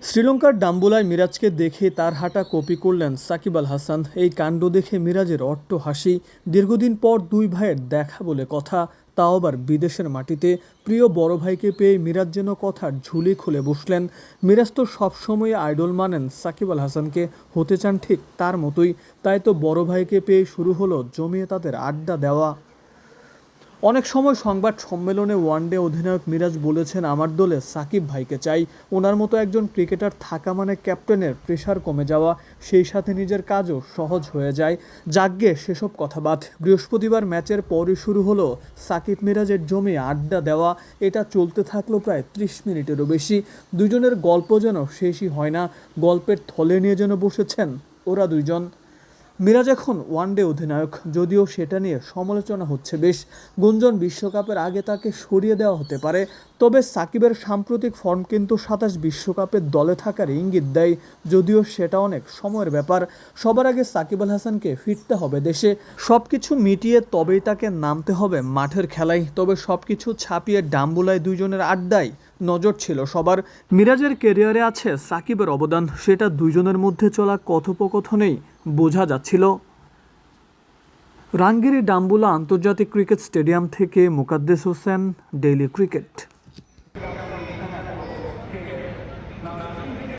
শ্রীলঙ্কার ডাম্বুলায় মিরাজকে দেখে তার হাঁটা কপি করলেন সাকিব আল হাসান। এই কাণ্ড দেখে মিরাজের অট্ট হাসি। দীর্ঘদিন পর দুই ভাইয়ের দেখা বলে কথা, তাও আবার বিদেশের মাটিতে। প্রিয় বড় ভাইকে পেয়ে মিরাজ যেন কথার ঝুলি খুলে বসলেন। মিরাজ তো সবসময় আইডল মানেন, সাকিব আল হাসানকে হতে চান ঠিক তার মতোই। তাই তো বড় ভাইকে পেয়ে শুরু হলো জমিয়ে তাদের আড্ডা দেওয়া। অনেক সময় সংবাদ সম্মেলনে ওয়ানডে অধিনায়ক মিরাজ বলেছেন, আমার দলে সাকিব ভাইকে চাই। ওনার মতো একজন ক্রিকেটার থাকা মানে ক্যাপ্টেনের প্রেশার কমে যাওয়া, সেই সাথে নিজের কাজও সহজ হয়ে যায়। যাগ্গে সেসব কথা বাদ। বৃহস্পতিবার ম্যাচের পরই শুরু হলো সাকিব মিরাজের জমে আড্ডা দেওয়া। এটা চলতে থাকলো প্রায় 30 মিনিটেরও বেশি। দুজনের গল্প যেন শেষই হয় না। গল্পের থলে নিয়ে যেন বসেছেন ওরা দুইজন। মিরাজ এখন ওয়ানডে অধিনায়ক, যদিও সেটা নিয়ে সমালোচনা হচ্ছে বেশ। গুঞ্জন বিশ্বকাপের আগে তাকে সরিয়ে দেওয়া হতে পারে। তবে সাকিবের সাম্প্রতিক ফর্ম কিন্তু 27 বিশ্বকাপের দলে থাকার ইঙ্গিত দেয়, যদিও সেটা অনেক সময়ের ব্যাপার। সবার আগে সাকিব আল হাসানকে ফিরতে হবে দেশে। সব কিছু মিটিয়ে তবেই তাকে নামতে হবে মাঠের খেলায়। তবে সব কিছু ছাপিয়ে ডাম্বুলায় দুইজনের আড্ডায় নজর ছিল সবার। মিরাজের ক্যারিয়ারে আছে সাকিবের অবদান, সেটা দুইজনের মধ্যে চলা কথোপকথনেই বোঝা যাচ্ছিল। রাঙ্গিরি ডাম্বুলা আন্তর্জাতিক ক্রিকেট স্টেডিয়াম থেকে মোকাদ্দেস হোসেন, ডেইলি ক্রিকেট।